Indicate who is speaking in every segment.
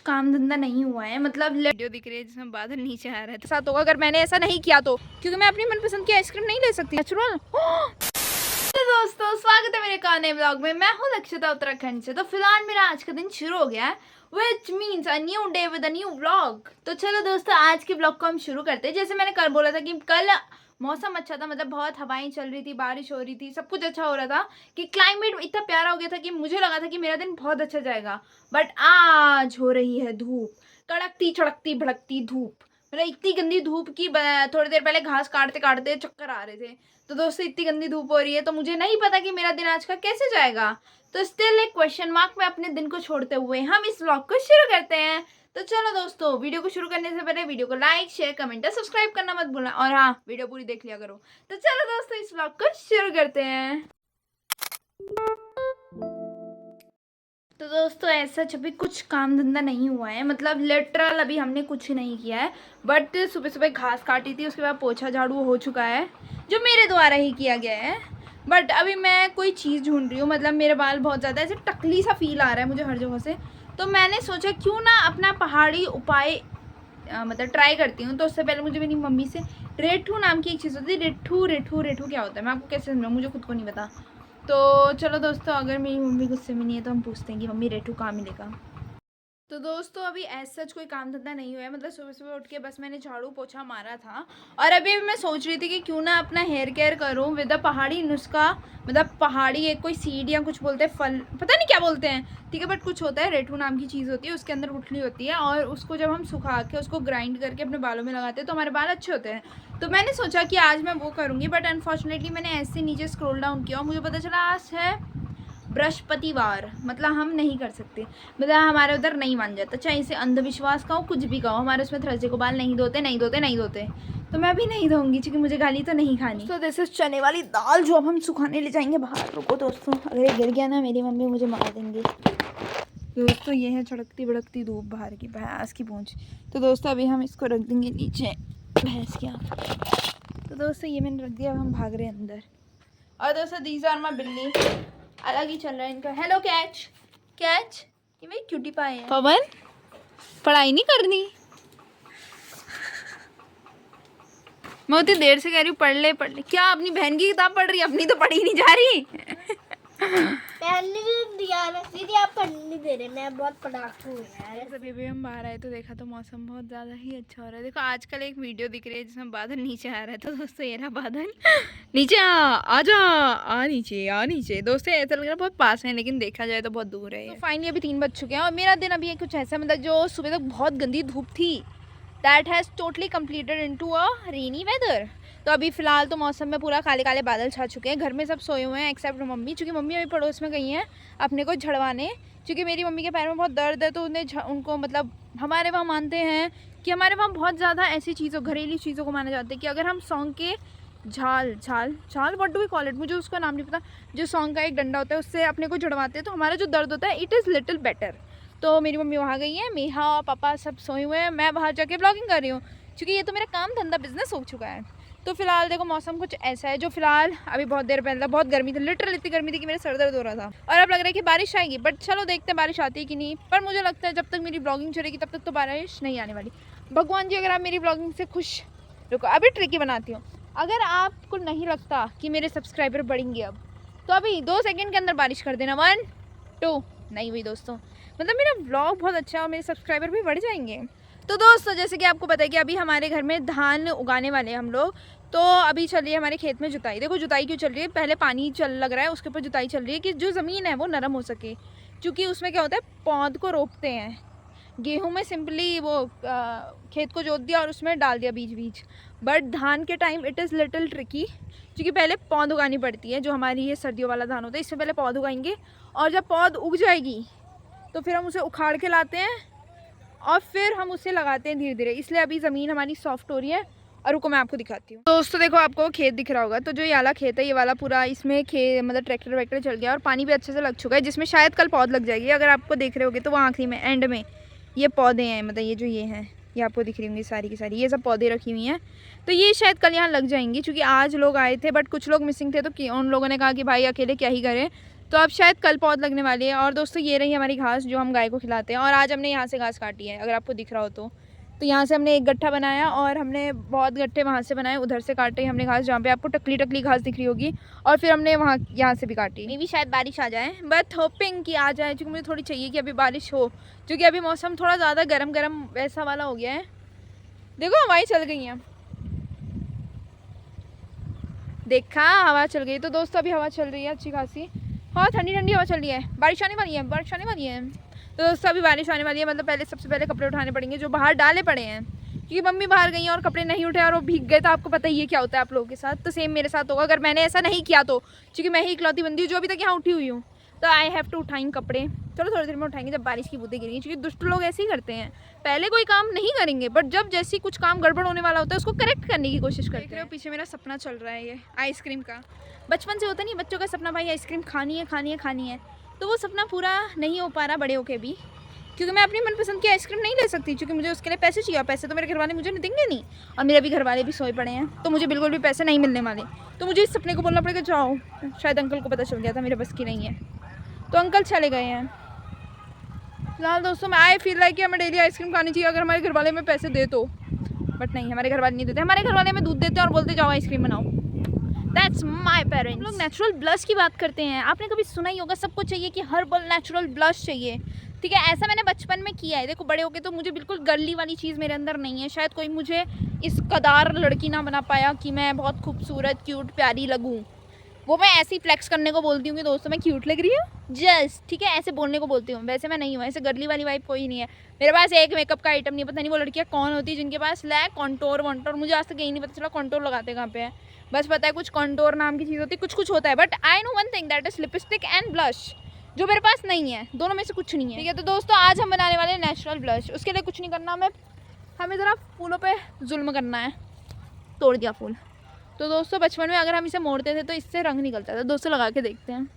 Speaker 1: काम धंधा नहीं हुआ है, मतलब वीडियो दिख रही है जिसमें बादल नीचे आ रहा है, तो साथ होगा अगर मैंने ऐसा नहीं किया तो, क्योंकि मैं अपनी मनपसंद की आइसक्रीम नहीं ले सकती नेचुरल। तो दोस्तों स्वागत है मेरे नए व्लॉग में। मैं हूँ लक्षिता उत्तराखंड से। तो फिलहाल मेरा आज का दिन शुरू हो गया है, which means a new day with a new vlog. तो चलो दोस्तों आज के व्लॉग को हम शुरू करते हैं। जैसे मैंने कल बोला था कि कल मौसम अच्छा था, मतलब बहुत हवाएं चल रही थी, बारिश हो रही थी, सब कुछ अच्छा हो रहा था कि क्लाइमेट इतना प्यारा हो गया था कि मुझे लगा था कि मेरा दिन बहुत अच्छा जाएगा। बट आज हो रही है धूप, कड़कती चड़कती भड़कती धूप, मतलब इतनी गंदी धूप की थोड़ी देर पहले घास काटते काटते चक्कर आ रहे थे। तो दोस्तों इतनी गंदी धूप हो रही है तो मुझे नहीं पता कि मेरा दिन आज का कैसे जाएगा। तो स्टिल एक क्वेश्चन मार्क में अपने दिन को छोड़ते हुए हम इस व्लॉग को शुरू करते हैं। तो चलो दोस्तों वीडियो को शुरू करने से पहले वीडियो को लाइक शेयर कमेंट और सब्सक्राइब करना मत भूलना, और हाँ वीडियो पूरी देख लिया करो। तो चलो दोस्तों इस व्लॉग को शुरू करते हैं। तो दोस्तों ऐसा अभी कुछ काम धंधा नहीं हुआ है, मतलब लिटरल अभी हमने कुछ नहीं किया है। बट सुबह सुबह घास काटी थी, उसके बाद पोछा झाड़ू हो चुका है जो मेरे द्वारा ही किया गया है। बट अभी मैं कोई चीज़ ढूंढ रही हूँ, मतलब मेरे बाल बहुत ज़्यादा ऐसे टकली सा फील आ रहा है मुझे हर जगह से। तो मैंने सोचा क्यों ना अपना पहाड़ी उपाय मतलब ट्राई करती हूँ। तो उससे पहले मुझे मेरी मम्मी से रेठू नाम की एक चीज़ होती है, रेठू रेठू रेठू क्या होता है मैं आपको कैसे समझाऊँ, मुझे खुद को नहीं पता। तो चलो दोस्तों अगर मेरी मम्मी गुस्से में नहीं है तो हम पूछते हैं कि मम्मी रेठू कहाँ मिलेगा। तो दोस्तों अभी ऐसा सच कोई काम धंधा नहीं हुआ है, मतलब सुबह सुबह उठ के बस मैंने झाड़ू पोछा मारा था। और अभी मैं सोच रही थी कि क्यों ना अपना हेयर केयर करूं विद अ पहाड़ी नुस्खा, मतलब पहाड़ी एक कोई सीड या कुछ बोलते हैं, फल पता नहीं क्या बोलते हैं, ठीक है बट कुछ होता है, रेठू नाम की चीज़ होती है, उसके अंदर गुठली होती है और उसको जब हम सुखा के उसको ग्राइंड करके अपने बालों में लगाते हैं तो हमारे बाल अच्छे होते हैं। तो मैंने सोचा कि आज मैं वो करूँगी, बट अनफॉर्चुनेटली मैंने ऐसे नीचे स्क्रॉल डाउन किया और मुझे पता चला आज है बृहस्पतिवार, मतलब हम नहीं कर सकते, मतलब हमारे उधर नहीं मान जाता, चाहे इसे अंधविश्वास कहो कुछ भी कहो, हमारे उसमें थर्सडे को बाल नहीं धोते नहीं धोते नहीं धोते। तो मैं भी नहीं धोऊंगी क्योंकि मुझे गाली तो नहीं खानी। तो जैसे चने वाली दाल जो अब हम सुखाने ले जाएंगे बाहर। रुको दोस्तों अगर ये गिर गया ना मेरी मम्मी मुझे मार देंगे। दोस्तों ये है चड़कती भड़कती धूप बाहर की, भैंस की पूंछ। तो दोस्तों अभी हम इसको रख देंगे नीचे, भैंस की आँख। तो दोस्तों ये मैंने रख दिया, अब हम भाग रहे हैं अंदर। और दोस्तों दीज आर माय बिल्ली, अलग ही चल रहा है इनका। हेलो कैच कैच, ये मेरी क्यूटी पाए हैं। पवन पढ़ाई नहीं करनी, मैं उतनी देर से कह रही हूँ पढ़ ले पढ़ ले। क्या अपनी बहन की किताब पढ़ रही है, अपनी तो पढ़ी नहीं जा रही।
Speaker 2: दीदी आप पढ़ने नहीं दे रहे, मैं बहुत पढ़ाकू हूँ यार।
Speaker 1: अभी भी हम बाहर आए तो देखा तो मौसम बहुत ज़्यादा ही अच्छा हो रहा है। देखो आजकल एक वीडियो दिख रही है जिसमें बादल नीचे आ रहा है। तो दोस्तों ये रहा बादल, नीचे आ जा, आ नीचे आ नीचे। दोस्तों ऐसा लग रहा है बहुत पास है लेकिन देखा जाए तो बहुत दूर है। तो फाइनली अभी 3 बज चुके हैं और मेरा दिन अभी कुछ ऐसा, मतलब जो सुबह तक बहुत गंदी धूप थी that has totally completed into a rainy weather. तो अभी फ़िलहाल तो मौसम में पूरा काले काले बादल छा चुके हैं। घर में सब सोए हुए हैं एक्सेप्ट मम्मी, क्योंकि मम्मी अभी पड़ोस में गई हैं अपने को झड़वाने, क्योंकि मेरी मम्मी के पैर में बहुत दर्द है। तो उनको मतलब हमारे वहाँ मानते हैं कि हमारे वहाँ बहुत ज़्यादा ऐसी चीज़ों घरेलू चीज़ों को माना जाता है कि अगर हम सौंग के झाल झाल झाल what do we call it, मुझे उसका नाम नहीं पता, जो सौंग का एक डंडा होता है उससे अपने को झड़वाते हैं तो हमारा जो दर्द होता है इट इज़ लिटिल बेटर। तो मेरी मम्मी वहाँ गई है, मेहा पापा सब सोए हुए हैं, मैं बाहर जाके ब्लॉगिंग कर रही हूँ क्योंकि ये तो मेरा काम धंधा बिजनेस हो चुका है। तो फिलहाल देखो मौसम कुछ ऐसा है, जो फिलहाल अभी बहुत देर पहले बहुत गर्मी थी, लिटरल इतनी गर्मी थी कि मेरे सर दर्द हो रहा था। और अब लग रहा है कि बारिश आएगी, बट चलो देखते हैं बारिश आती है कि नहीं। पर मुझे लगता है जब तक मेरी ब्लॉगिंग चलेगी तब तक तो बारिश नहीं आने वाली। भगवान जी अगर आप मेरी ब्लॉगिंग से खुश, रुको अभी ट्रिकी बनाती हूँ, अगर आपको नहीं लगता कि मेरे सब्सक्राइबर बढ़ेंगे अब तो अभी 2 सेकेंड के अंदर बारिश कर देना। 1 2 नहीं हुई दोस्तों, मतलब मेरा व्लॉग बहुत अच्छा है और मेरे सब्सक्राइबर भी बढ़ जाएंगे। तो दोस्तों जैसे कि आपको पता है कि अभी हमारे घर में धान उगाने वाले हैं हम लोग। तो अभी चल रही है हमारे खेत में जुताई। देखो जुताई क्यों चल रही है, पहले पानी चल लग रहा है उसके ऊपर जुताई चल रही है कि जो ज़मीन है वो नरम हो सके, क्योंकि उसमें क्या होता है पौध को रोपते हैं। गेहूं में सिंपली वो खेत को जोत दिया और उसमें डाल दिया बीज, बट धान के time it is little tricky, क्योंकि पहले पौध उगानी पड़ती है। जो हमारी ये सर्दियों वाला धान होता है इससे पहले पौध उगाएंगे, और जब पौध उग जाएगी तो फिर हम उसे उखाड़ के लाते हैं और फिर हम उसे लगाते हैं धीरे धीरे। इसलिए अभी ज़मीन हमारी सॉफ्ट हो रही है। और रुको मैं आपको दिखाती हूँ। दोस्तों देखो आपको खेत दिख रहा होगा, तो जो ये वाला खेत है ये वाला पूरा, इसमें मतलब ट्रैक्टर वैक्टर चल गया और पानी भी अच्छे से लग चुका है, जिसमें शायद कल पौध लग जाएगी। अगर आपको देख रहे होगे तो वो आखिरी में एंड में ये पौधे हैं, मतलब ये जो ये हैं ये आपको दिख रही होंगी सारी की सारी, ये सब पौधे रखी हुई हैं। तो ये शायद कल यहाँ लग जाएंगी, क्योंकि आज लोग आए थे बट कुछ लोग मिसिंग थे तो उन लोगों ने कहा कि भाई अकेले क्या ही करें, तो अब शायद कल पौध लगने वाली है। और दोस्तों ये रही हमारी घास जो हम गाय को खिलाते हैं। और आज हमने यहाँ से घास काटी है, अगर आपको दिख रहा हो तो यहाँ से हमने एक गट्ठा बनाया और हमने बहुत गट्ठे वहाँ से बनाए, उधर से काटे हमने घास जहाँ पे आपको टकली टकली घास दिख रही होगी। और फिर हमने यहाँ से भी काटी। ये भी शायद बारिश आ जाए, बट होपिंग कि आ जाए, क्योंकि मुझे थोड़ी चाहिए कि अभी बारिश हो, क्योंकि अभी मौसम थोड़ा ज़्यादा गर्म गर्म वैसा वाला हो गया है। देखो हवाएं चल गई हैं, देखा हवा चल गई। तो दोस्तों अभी हवा चल रही है अच्छी खासी, हाँ ठंडी ठंडी हवा चल रही है। बारिश आने वाली है, बारिश आने वाली है। तो दोस्तों अभी बारिश आने वाली है, मतलब पहले सबसे पहले कपड़े उठाने पड़ेंगे जो बाहर डाले पड़े हैं, क्योंकि मम्मी बाहर गई हैं और कपड़े नहीं उठे और वो भीग गए। तो आपको पता ही है क्या होता है आप लोगों के साथ, तो सेम मेरे साथ होगा अगर मैंने ऐसा नहीं किया तो, क्योंकि मैं ही इकलौती बंदी हूँ जो अभी तक यहाँ उठी हुई हूँ। तो आई हैव टू उठाएंगे कपड़े, चलो थोड़ी देर में उठाएंगे जब बारिश की बूंदें गिरेंगी, क्योंकि दुष्ट लोग ऐसे ही करते हैं, पहले कोई काम नहीं करेंगे बट जब जैसी कुछ काम गड़बड़ होने वाला होता है उसको करेक्ट करने की कोशिश करते हैं। पीछे मेरा सपना चल रहा है ये आइसक्रीम का, बचपन से होता नहीं बच्चों का सपना, भाई आइसक्रीम खानी है खानी है खानी है। तो वो सपना पूरा नहीं हो पा रहा बड़े होके भी, क्योंकि मैं अपनी मनपसंद की आइसक्रीम नहीं ले सकती, क्योंकि मुझे उसके लिए पैसे चाहिए। पैसे तो मेरे घर वाले मुझे नहीं देंगे नहीं, और मेरे भी घर वाले भी सोए पड़े हैं, तो मुझे बिल्कुल भी पैसे नहीं मिलने वाले। तो मुझे इस सपने को बोलना पड़ेगा जाओ। शायद अंकल को पता चल गया था मेरे बस की नहीं है, तो अंकल चले गए हैं। फिलहाल दोस्तों मैं आई फील लाइक कि हमें डेली आइसक्रीम खानी चाहिए अगर हमारे घर वाले में पैसे दे तो, बट नहीं, हमारे घर वाले नहीं देते। हमारे घर वाले में दूध देते हैं और बोलते जाओ आइसक्रीम बनाओ। That's my parents. लोग नेचुरल ब्लश की बात करते हैं, आपने कभी सुना ही होगा सबको चाहिए कि हर्बल नेचुरल ब्लश चाहिए, ठीक है। ऐसा मैंने बचपन में किया है, देखो बड़े होके तो मुझे बिल्कुल गर्ली वाली चीज़ मेरे अंदर नहीं है। शायद कोई मुझे इस कदार लड़की ना बना पाया कि मैं बहुत खूबसूरत क्यूट प्यारी लगूँ। वो मैं ऐसे ही फ्लेक्स करने को बोलती हूँ कि दोस्तों मैं क्यूट लग रही हूँ जस्ट, ठीक है, ऐसे बोलने को बोलती हूँ। वैसे मैं नहीं हूँ, ऐसे गर्ली वाली वाइब कोई नहीं है मेरे पास। एक मेकअप का आइटम नहीं, पता नहीं वो लड़कियाँ कौन होती है जिनके पास लैक कॉन्टोर वॉन्टोर, मुझे आज तक यही नहीं पता चला कॉन्टोर लगाते कहाँ पे है। बस पता है कुछ कॉन्टोर नाम की चीज़ होती है, कुछ कुछ होता है, but I know one thing that is lipstick and blush, जो मेरे पास नहीं है। दोनों में से कुछ नहीं है, ठीक है। तो दोस्तों आज हम बनाने वाले हैं नेचुरल ब्लश। उसके लिए कुछ नहीं करना, हमें ज़रा फूलों पे जुल्म करना है। तोड़ दिया फूल। तो दोस्तों बचपन में अगर हम इसे मोड़ते थे तो इससे रंग निकलता था। दोस्तों लगा के देखते हैं।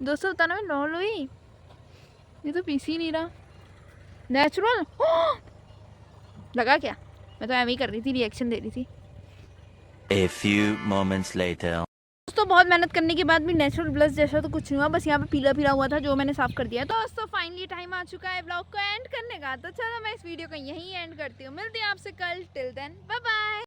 Speaker 1: दोस्तों बताना मैं नॉल हुई, ये तो पीस ही नहीं रहा नेचुरल। लगा क्या? मैं तो ऐਵੇਂ ही कर रही थी, रिएक्शन दे रही थी।
Speaker 3: A few moments later.
Speaker 1: दोस्तों बहुत मेहनत करने के बाद भी नेचुरल ब्लश जैसा तो कुछ नहीं हुआ, बस यहाँ पे पीला पीला हुआ था जो मैंने साफ कर दिया। तो दोस्तों फाइनली टाइम आ चुका है ब्लॉग को एंड करने का, तो चलो मैं इस वीडियो को यहीं एंड करती हूँ। मिलती हूँ आपसे कल, टिल देन बाय बाय।